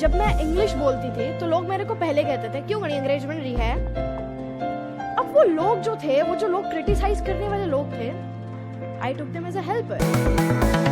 जब मैं इंग्लिश बोलती थी तो लोग मेरे को पहले कहते थे क्यों गणी अंग्रेजी में रही है। अब वो लोग जो थे, वो जो लोग क्रिटिसाइज करने वाले लोग थे, I took them as a helper.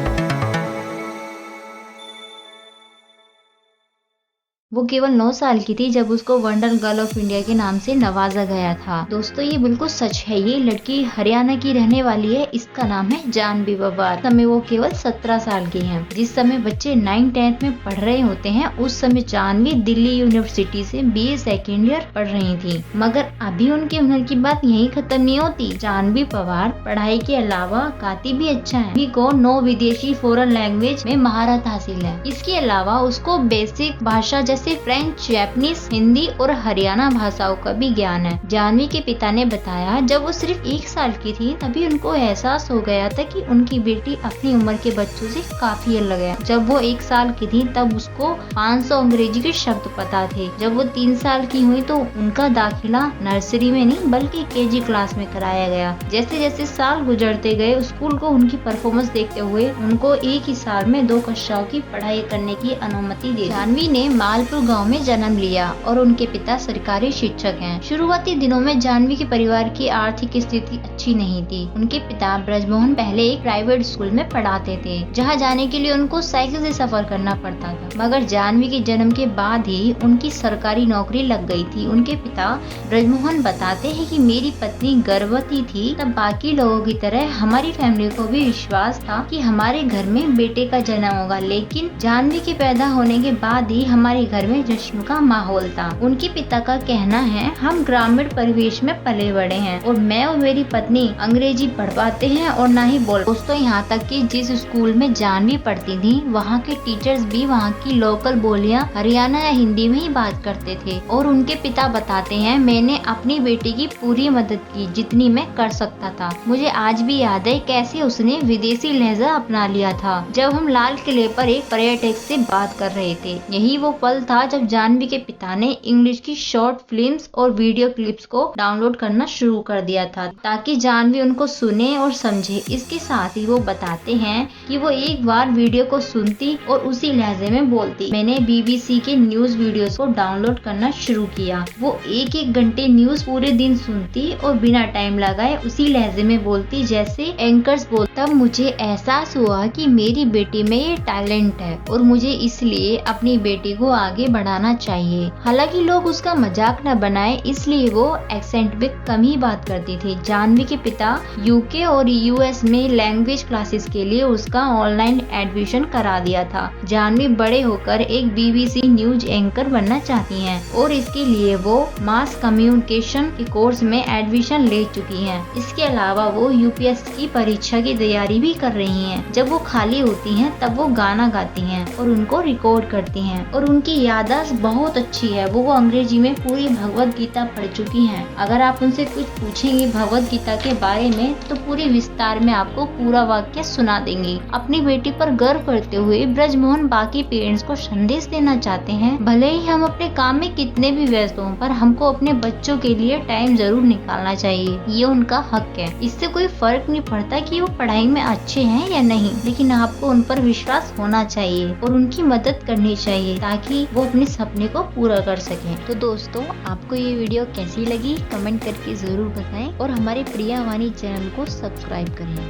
वो केवल 9 साल की थी जब उसको वंडर गर्ल ऑफ इंडिया के नाम से नवाजा गया था। दोस्तों ये बिल्कुल सच है। ये लड़की हरियाणा की रहने वाली है। इसका नाम है जानवी पवार। समय वो केवल 17 साल की है। जिस समय बच्चे 9th-10th में पढ़ रहे होते हैं, उस समय जानवी दिल्ली यूनिवर्सिटी से BA सेकेंड ईयर पढ़ रही थी। मगर अभी उनके हुनर की बात यही खत्म नहीं होती। जानवी पवार पढ़ाई के अलावा गाती भी अच्छा है। भी को 9 विदेशी फॉरेन लैंग्वेज में महारत हासिल है। इसके अलावा उसको बेसिक भाषा जैसे फ्रेंच, जापानीज, हिंदी और हरियाणा भाषाओं का भी ज्ञान है। जानवी के पिता ने बताया जब वो सिर्फ 1 साल की थी तभी उनको एहसास हो गया था कि उनकी बेटी अपनी उम्र के बच्चों से काफी अलग है। जब वो 1 साल की थी तब उसको 500 अंग्रेजी के शब्द पता थे। जब वो 3 साल की हुई तो उनका दाखिला नर्सरी में नहीं बल्कि KG क्लास में कराया गया। जैसे जैसे साल गुजरते गए, स्कूल को उनकी परफॉर्मेंस देखते हुए उनको एक ही साल में 2 कक्षाओं की पढ़ाई करने की अनुमति दी। जानवी ने मालपुर गांव में जन्म लिया और उनके पिता सरकारी शिक्षक हैं। शुरुआती दिनों में जानवी के परिवार की आर्थिक स्थिति अच्छी नहीं थी। उनके पिता ब्रजमोहन पहले एक प्राइवेट स्कूल में पढ़ाते थे, जहां जाने के लिए उनको साइकिल से सफर करना पड़ता था। मगर जानवी के जन्म के बाद ही उनकी सरकारी नौकरी लग गई थी। उनके पिता ब्रजमोहन बताते हैं कि मेरी पत्नी गर्भवती थी तब बाकी लोगों की तरह हमारी फैमिली को भी विश्वास था कि हमारे घर में बेटे का जन्म होगा, लेकिन जानवी के पैदा होने के बाद ही हमारे घर में जश्न का माहौल था। उनके पिता का कहना है हम ग्रामीण परिवेश में पले बड़े हैं और मैं और मेरी पत्नी अंग्रेजी पढ़ पाते हैं और न ही बोल। दोस्तों यहाँ तक कि जिस स्कूल में जानवी पढ़ती थी वहाँ के टीचर्स भी वहाँ की लोकल बोलियां हरियाणा या हिंदी में ही बात करते थे। और उनके पिता बताते हैं मैंने अपनी बेटी की पूरी मदद की जितनी मैं कर सकता था। मुझे आज भी याद है कैसे उसने विदेशी लहजा अपना लिया था जब हम लाल किले पर एक पर्यटक से बात कर रहे थे। यही वो पल था जब जानवी के पिता ने इंग्लिश की शॉर्ट फिल्म्स और वीडियो क्लिप्स को डाउनलोड करना शुरू कर दिया था ताकि जानवी उनको सुने और समझे। इसके साथ ही वो बताते हैं कि वो एक बार वीडियो को सुनती और उसी लहजे में बोलती। मैंने BBC के न्यूज वीडियोस को डाउनलोड करना शुरू किया। वो 1-1 घंटे न्यूज पूरे दिन सुनती और बिना टाइम लगाए उसी लहजे में बोलती जैसे एंकर्स बोलते। तब मुझे एहसास हुआ कि मेरी बेटी में ये टैलेंट है और मुझे इसलिए अपनी बेटी को आगे बढ़ाना चाहिए। हालांकि लोग उसका मजाक न बनाए इसलिए वो एक्सेंट में कम ही बात करती थी। जानवी के पिता UK और US में लैंग्वेज क्लासेस के लिए उसका ऑनलाइन एडमिशन करा दिया था। जानवी बड़े होकर एक BBC न्यूज एंकर बनना चाहती हैं और इसके लिए वो मास कम्युनिकेशन के कोर्स में एडमिशन ले चुकी हैं। इसके अलावा वो UPSC की परीक्षा की तैयारी भी कर रही हैं। जब वो खाली होती हैं तब वो गाना गाती हैं और उनको रिकॉर्ड करती हैं और उनकी याददाश्त बहुत अच्छी है। वो अंग्रेजी में पूरी भगवत गीता पढ़ चुकी हैं। अगर आप उनसे कुछ पूछेंगे भगवत गीता के बारे में तो पूरे विस्तार में आपको पूरा वाक्य सुना देंगी। अपनी बेटी पर गर्व करते हुए ब्रजमोहन बाकी पेरेंट्स को संदेश देना चाहते हैं भले ही हम अपने काम में कितने भी व्यस्त हों पर हमको अपने बच्चों के लिए टाइम जरूर निकालना चाहिए। ये उनका हक है। इससे कोई फर्क नहीं पड़ता कि वो पढ़ाई में अच्छे हैं या नहीं, लेकिन आपको उन पर विश्वास होना चाहिए और उनकी मदद करनी चाहिए ताकि वो अपने सपने को पूरा कर सकें। तो दोस्तों आपको ये वीडियो कैसी लगी कमेंट करके जरूर बताएं और हमारे प्रिया वाणी चैनल को सब्सक्राइब करें।